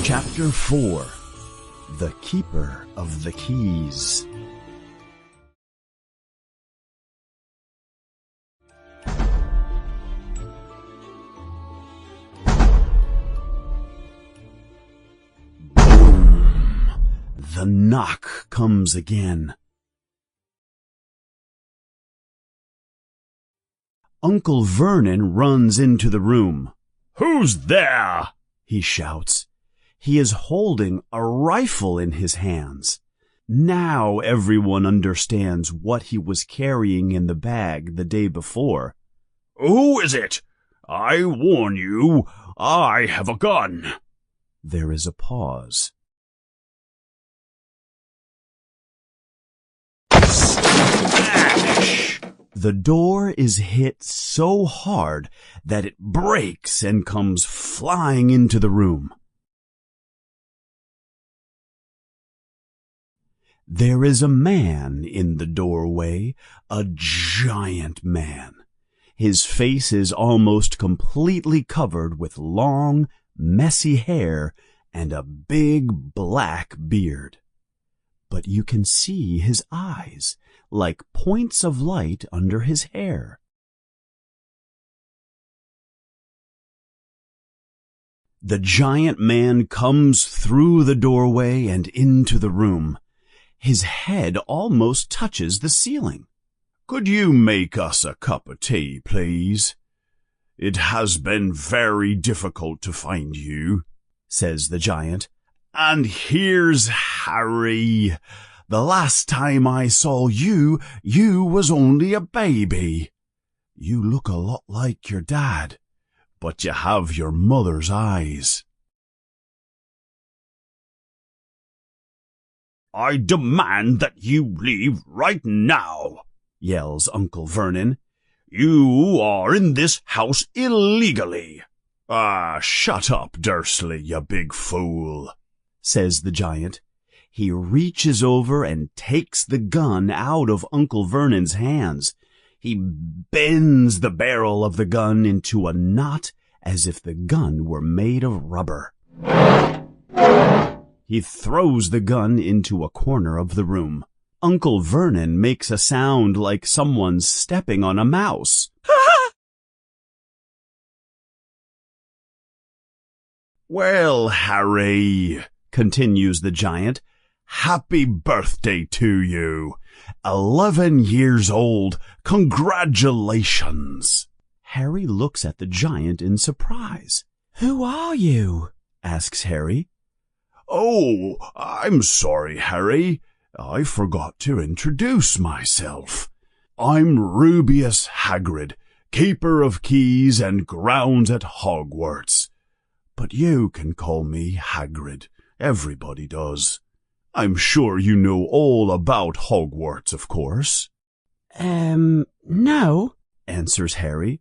Chapter 4. The Keeper of the Keys. Boom! The knock comes again. Uncle Vernon runs into the room. "Who's there?" he shouts. He is holding a rifle in his hands. Now everyone understands what he was carrying in the bag the day before. "Who is it? I warn you, I have a gun." There is a pause. Smash! The door is hit so hard that it breaks and comes flying into the room. There is a man in the doorway, a giant man. His face is almost completely covered with long, messy hair and a big black beard. But you can see his eyes, like points of light under his hair. The giant man comes through the doorway and into the room. His head almost touches the ceiling. "Could you make us a cup of tea, please? It has been very difficult to find you," says the giant. "And here's Harry. The last time I saw you, you was only a baby. You look a lot like your dad, but you have your mother's eyes." "I demand that you leave right now," yells Uncle Vernon. "You are in this house illegally." Shut up, Dursley, you big fool," says the giant. He reaches over and takes the gun out of Uncle Vernon's hands. He bends the barrel of the gun into a knot as if the gun were made of rubber. He throws the gun into a corner of the room. Uncle Vernon makes a sound like someone's stepping on a mouse. "Well, Harry," continues the giant, "happy birthday to you. 11 years old. Congratulations." Harry looks at the giant in surprise. "Who are you?" asks Harry. "Oh, I'm sorry, Harry. I forgot to introduce myself. I'm Rubeus Hagrid, Keeper of Keys and Grounds at Hogwarts. But you can call me Hagrid. Everybody does. I'm sure you know all about Hogwarts, of course." No," answers Harry.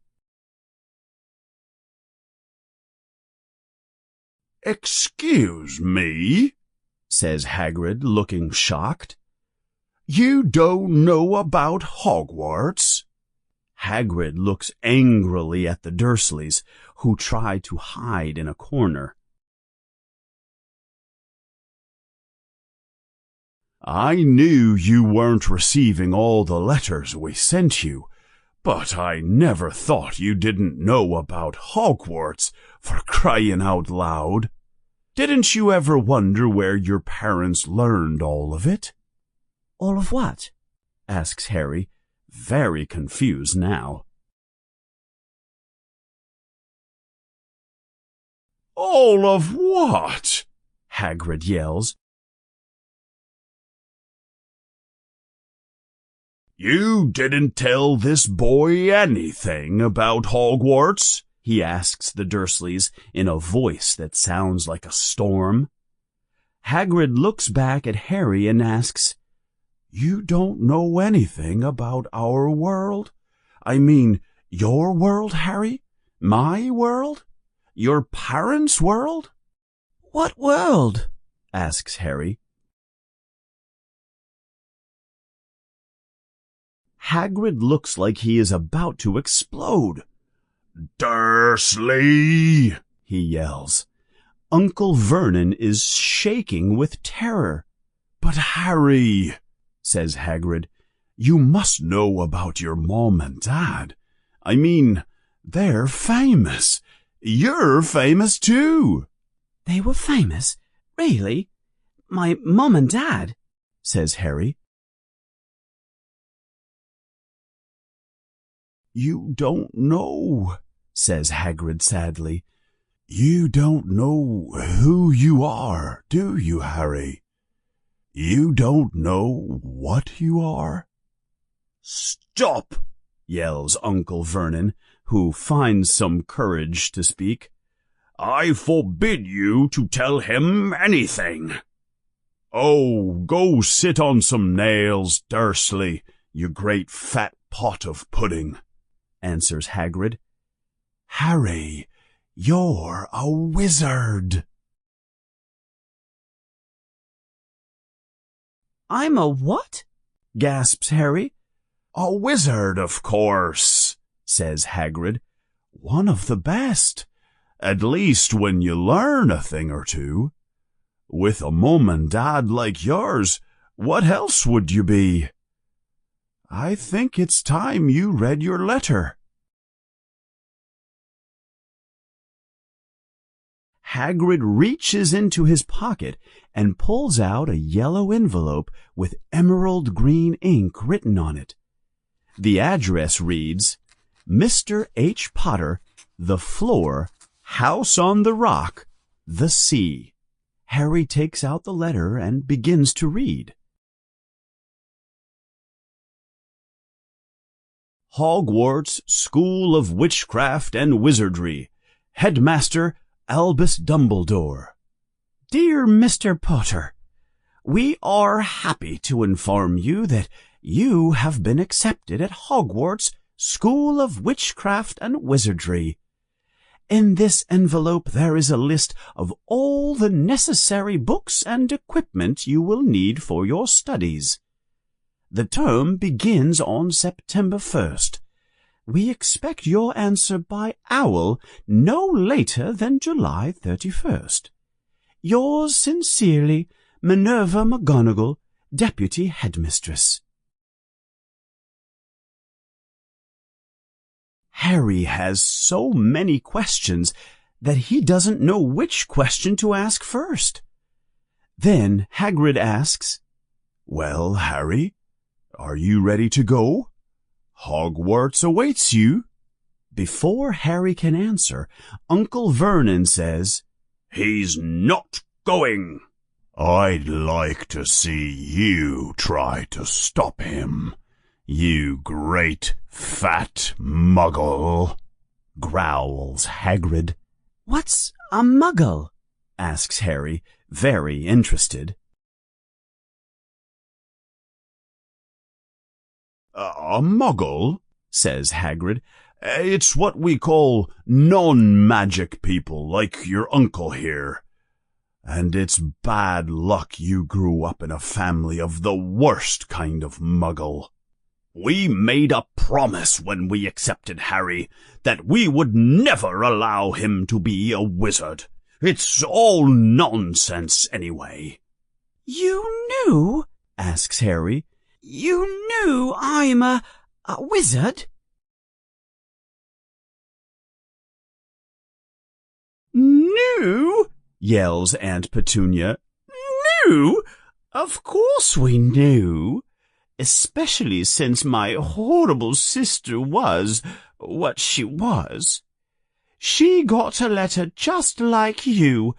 "Excuse me," says Hagrid, looking shocked. "You don't know about Hogwarts?" Hagrid looks angrily at the Dursleys, who try to hide in a corner. "I knew you weren't receiving all the letters we sent you, but I never thought you didn't know about Hogwarts, for crying out loud. Didn't you ever wonder where your parents learned all of it?" "All of what?" asks Harry, very confused now. "All of what?" Hagrid yells. "You didn't tell this boy anything about Hogwarts?" he asks the Dursleys in a voice that sounds like a storm. Hagrid looks back at Harry and asks, "You don't know anything about our world? I mean, your world, Harry? My world? Your parents' world?" "What world?" asks Harry. Hagrid looks like he is about to explode. "Dursley!" he yells. Uncle Vernon is shaking with terror. "But Harry," says Hagrid, "you must know about your mom and dad. I mean, they're famous. You're famous too." "They were famous? Really? My mom and dad?" says Harry. "You don't know," says Hagrid sadly. "You don't know who you are, do you, Harry? You don't know what you are?" "Stop!" yells Uncle Vernon, who finds some courage to speak. "I forbid you to tell him anything." "Oh, go sit on some nails, Dursley, you great fat pot of pudding," answers Hagrid. "Harry, you're a wizard." "I'm a what?" gasps Harry. "A wizard, of course," says Hagrid. "One of the best, at least when you learn a thing or two. With a mum and dad like yours, what else would you be? I think it's time you read your letter." Hagrid reaches into his pocket and pulls out a yellow envelope with emerald green ink written on it. The address reads, Mr. H. Potter, The Floor, House on the Rock, The Sea. Harry takes out the letter and begins to read. Hogwarts School of Witchcraft and Wizardry. Headmaster Albus Dumbledore. Dear Mr. Potter, we are happy to inform you that you have been accepted at Hogwarts School of Witchcraft and Wizardry. In this envelope there is a list of all the necessary books and equipment you will need for your studies. The term begins on September 1st. We expect your answer by owl no later than July 31st. Yours sincerely, Minerva McGonagall, Deputy Headmistress. Harry has so many questions that he doesn't know which question to ask first. Then Hagrid asks, "Well, Harry, are you ready to go? Hogwarts awaits you." Before Harry can answer, Uncle Vernon says, "He's not going." "I'd like to see you try to stop him, you great fat muggle," growls Hagrid. "What's a muggle?" asks Harry, very interested. "A muggle," says Hagrid, "it's what we call non-magic people like your uncle here. And it's bad luck you grew up in a family of the worst kind of muggle. We made a promise when we accepted Harry that we would never allow him to be a wizard. It's all nonsense anyway." "You knew?" asks Harry. "You knew I'm a wizard?" "Knew?" yells Aunt Petunia. "Knew? Of course we knew. Especially since my horrible sister was what she was. She got a letter just like you,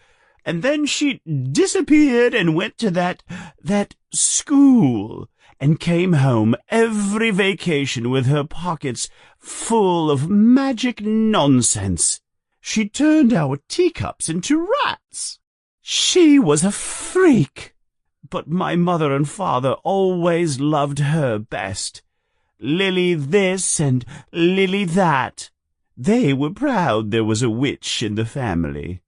and then she disappeared and went to that school, and came home every vacation with her pockets full of magic nonsense. She turned our teacups into rats. She was a freak. But my mother and father always loved her best. Lily this and Lily that. They were proud there was a witch in the family."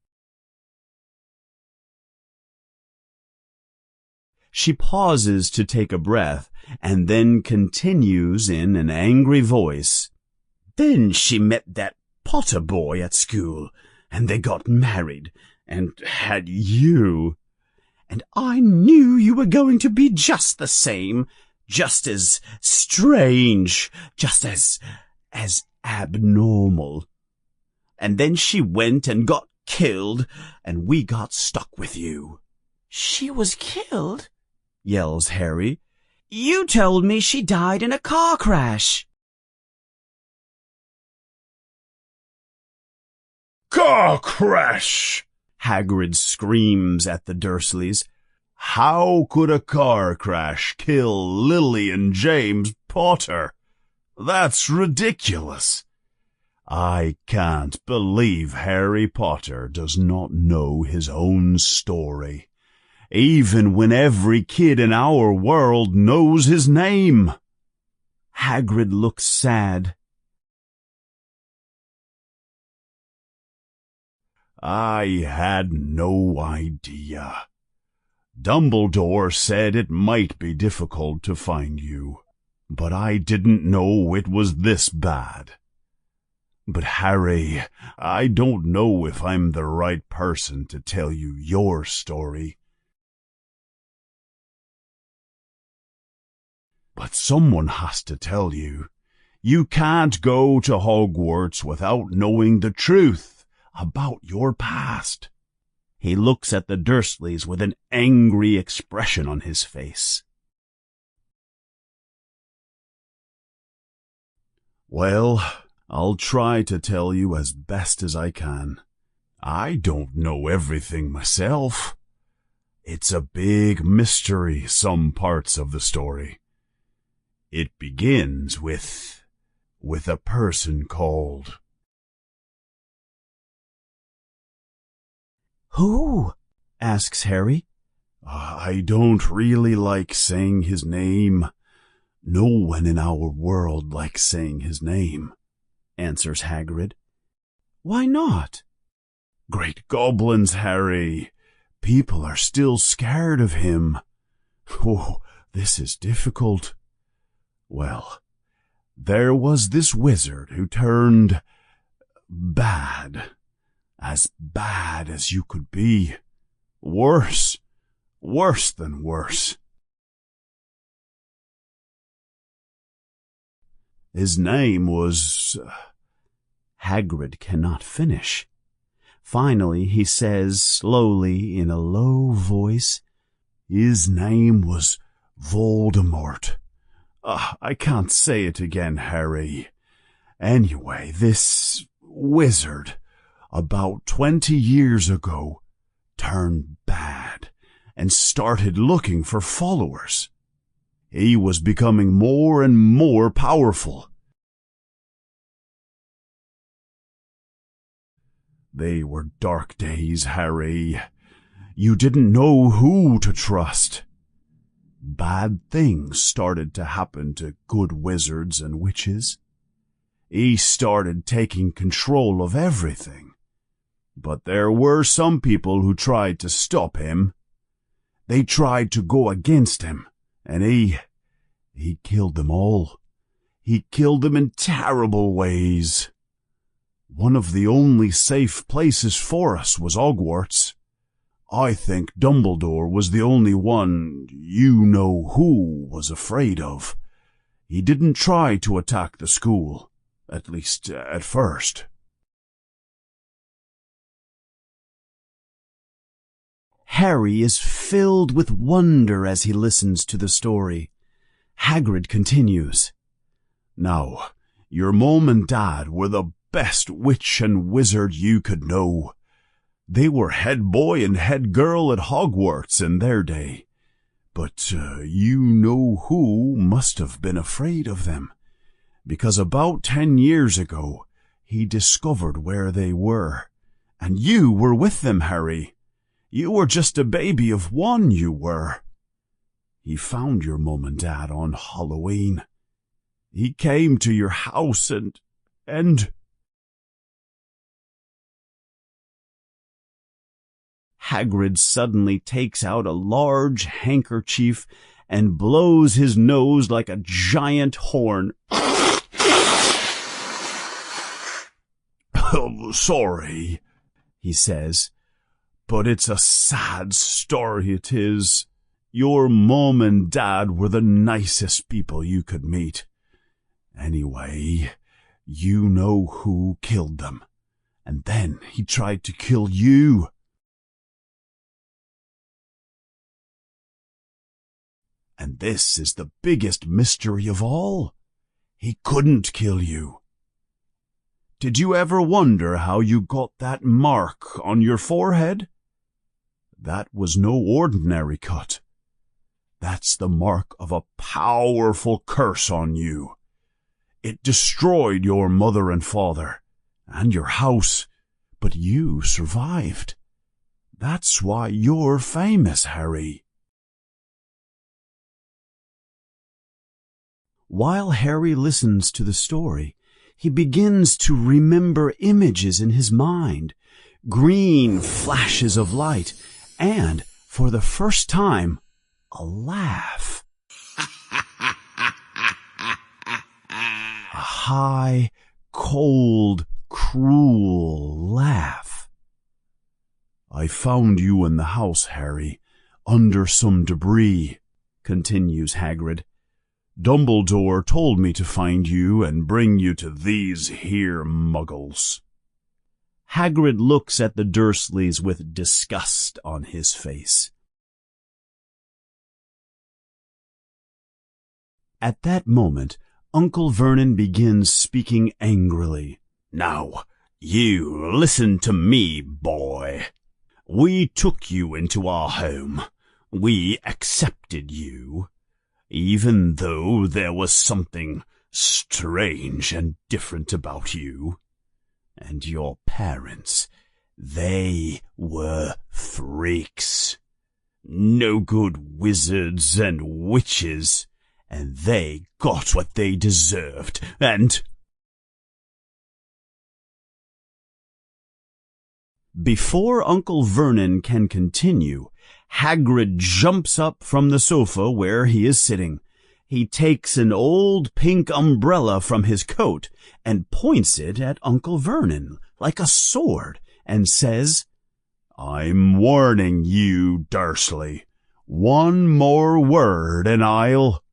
She pauses to take a breath and then continues in an angry voice. "Then she met that Potter boy at school, and they got married, and had you. And I knew you were going to be just the same, just as strange, just as abnormal. And then she went and got killed, and we got stuck with you." "She was killed?" yells Harry. "You told me she died in a car crash." "Car crash!" Hagrid screams at the Dursleys. "How could a car crash kill Lily and James Potter? That's ridiculous. I can't believe Harry Potter does not know his own story, even when every kid in our world knows his name." Hagrid looks sad. "I had no idea. Dumbledore said it might be difficult to find you, but I didn't know it was this bad. But Harry, I don't know if I'm the right person to tell you your story. But someone has to tell you. You can't go to Hogwarts without knowing the truth about your past." He looks at the Dursleys with an angry expression on his face. "Well, I'll try to tell you as best as I can. I don't know everything myself. It's a big mystery, some parts of the story. It begins with a person called—" "Who?" asks Harry. "I don't really like saying his name. No one in our world likes saying his name," answers Hagrid. "Why not?" "Great goblins, Harry. People are still scared of him. Oh, this is difficult. Well, there was this wizard who turned bad as you could be. Worse than worse. His name was—" Hagrid cannot finish. Finally, he says slowly in a low voice, "His name was Voldemort. I can't say it again, Harry. Anyway, this wizard, about 20 years ago, turned bad and started looking for followers. He was becoming more and more powerful. They were dark days, Harry. You didn't know who to trust. Bad things started to happen to good wizards and witches. He started taking control of everything. But there were some people who tried to stop him. They tried to go against him, and he killed them all. He killed them in terrible ways. One of the only safe places for us was Hogwarts. I think Dumbledore was the only one you-know-who was afraid of. He didn't try to attack the school, at least at first." Harry is filled with wonder as he listens to the story. Hagrid continues, "Now, your mom and dad were the best witch and wizard you could know. They were head boy and head girl at Hogwarts in their day. But you-know-who must have been afraid of them, because about 10 years ago he discovered where they were, and you were with them, Harry. You were just a baby of 1, you were. He found your mum and dad on Halloween. He came to your house and... Hagrid suddenly takes out a large handkerchief and blows his nose like a giant horn. "Oh, sorry," he says, But it's a sad story, it is. Your mum and dad were the nicest people you could meet. Anyway, you know who killed them. And then he tried to kill you. And this is the biggest mystery of all. He couldn't kill you. Did you ever wonder how you got that mark on your forehead? That was no ordinary cut. That's the mark of a powerful curse on you. It destroyed your mother and father, and your house, but you survived. That's why you're famous, Harry. While Harry listens to the story, he begins to remember images in his mind, green flashes of light, and, for the first time, a laugh. A high, cold, cruel laugh. I found you in the house, Harry, under some debris, continues Hagrid. Dumbledore told me to find you and bring you to these here muggles. Hagrid looks at the Dursleys with disgust on his face. At that moment, Uncle Vernon begins speaking angrily. Now, you listen to me, boy. We took you into our home. We accepted you. Even though there was something strange and different about you. And your parents, they were freaks. No good wizards and witches, and they got what they deserved, and... Before Uncle Vernon can continue, Hagrid jumps up from the sofa where he is sitting. He takes an old pink umbrella from his coat and points it at Uncle Vernon like a sword and says, I'm warning you, Dursley. One more word and I'll...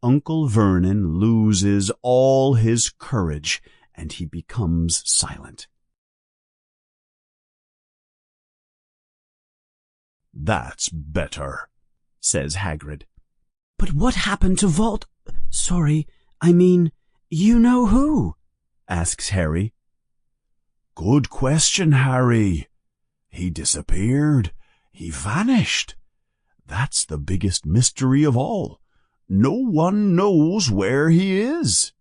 Uncle Vernon loses all his courage and he becomes silent. That's better, says Hagrid. But what happened to Sorry, I mean, you know who? Asks Harry. Good question, Harry. He disappeared. He vanished. That's the biggest mystery of all. No one knows where he is.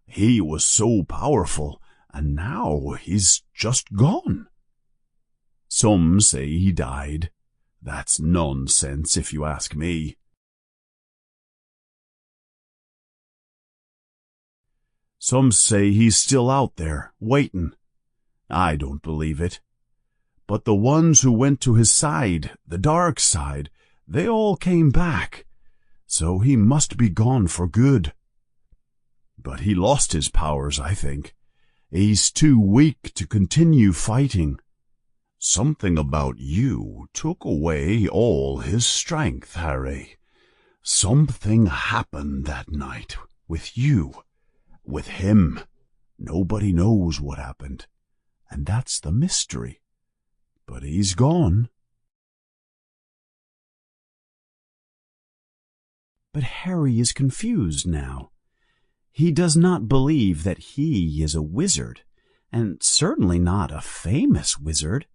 He was so powerful, and now he's just gone. Some say he died. That's nonsense, if you ask me. Some say he's still out there, waiting. I don't believe it. But the ones who went to his side, the dark side, they all came back. So he must be gone for good. But he lost his powers, I think. He's too weak to continue fighting. Something about you took away all his strength, Harry. Something happened that night with you, with him. Nobody knows what happened, and that's the mystery. But he's gone. But Harry is confused now. He does not believe that he is a wizard, and certainly not a famous wizard.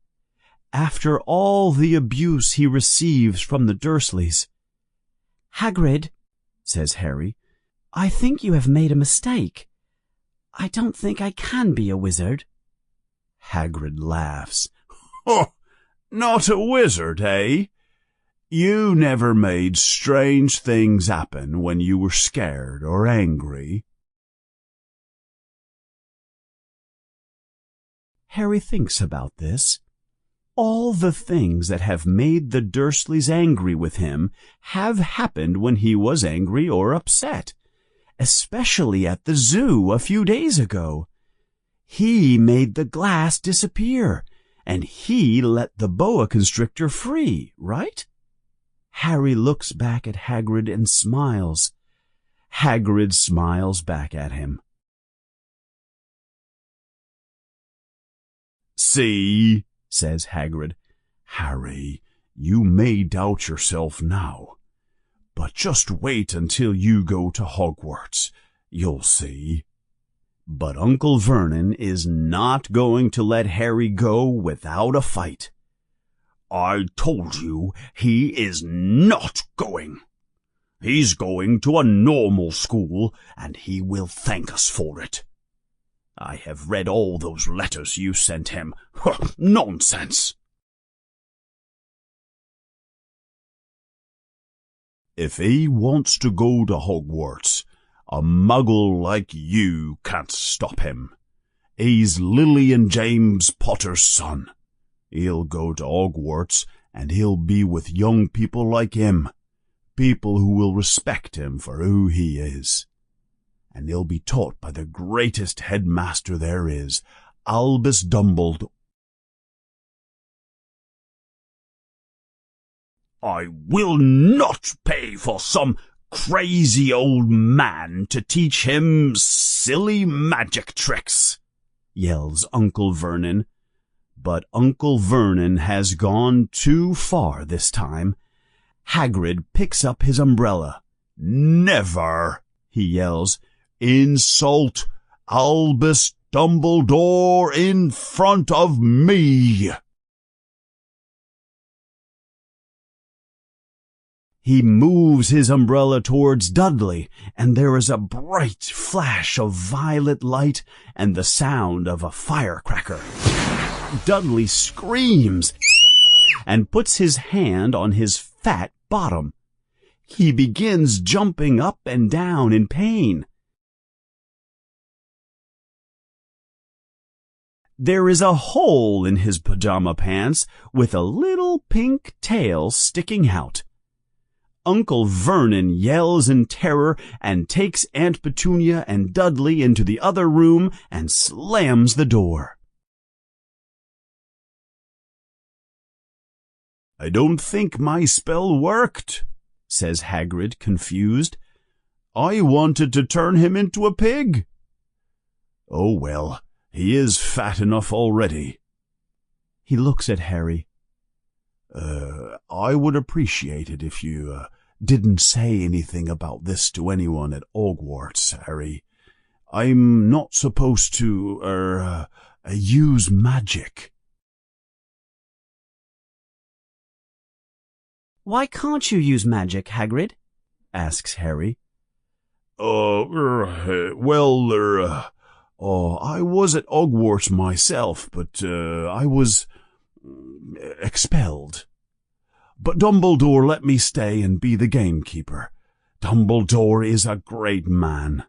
After all the abuse he receives from the Dursleys. Hagrid, says Harry, I think you have made a mistake. I don't think I can be a wizard. Hagrid laughs. Oh, not a wizard, eh? You never made strange things happen when you were scared or angry. Harry thinks about this. All the things that have made the Dursleys angry with him have happened when he was angry or upset, especially at the zoo a few days ago. He made the glass disappear, and he let the boa constrictor free, right? Harry looks back at Hagrid and smiles. Hagrid smiles back at him. "See," says Hagrid. "Harry, you may doubt yourself now, but just wait until you go to Hogwarts. You'll see." But Uncle Vernon is not going to let Harry go without a fight. "I told you he is not going. He's going to a normal school, and he will thank us for it. I have read all those letters you sent him. Nonsense." "If he wants to go to Hogwarts, a muggle like you can't stop him. He's Lily and James Potter's son. He'll go to Hogwarts, and he'll be with young people like him, people who will respect him for who he is. And he'll be taught by the greatest headmaster there is, Albus Dumbledore." "I will not pay for some crazy old man to teach him silly magic tricks," yells Uncle Vernon. But Uncle Vernon has gone too far this time. Hagrid picks up his umbrella. "Never," he yells, "insult Albus Dumbledore in front of me." He moves his umbrella towards Dudley, and there is a bright flash of violet light and the sound of a firecracker. Dudley screams and puts his hand on his fat bottom. He begins jumping up and down in pain. There is a hole in his pajama pants with a little pink tail sticking out. Uncle Vernon yells in terror and takes Aunt Petunia and Dudley into the other room and slams the door. "I don't think my spell worked," says Hagrid, confused. "I wanted to turn him into a pig." "Oh well, he is fat enough already." He looks at Harry. I would appreciate it if you didn't say anything about this to anyone at Hogwarts, Harry. I'm not supposed to, use magic." "Why can't you use magic, Hagrid?" asks Harry. I was at Hogwarts myself, but I was expelled. But Dumbledore let me stay and be the gamekeeper. Dumbledore is a great man."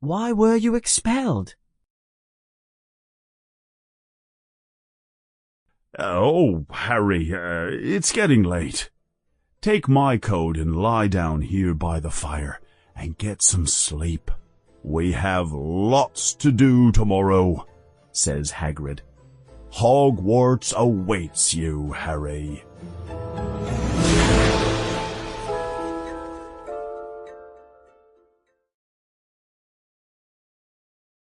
"Why were you expelled?" "Oh, Harry, it's getting late. Take my coat and lie down here by the fire and get some sleep. We have lots to do tomorrow," says Hagrid. "Hogwarts awaits you, Harry."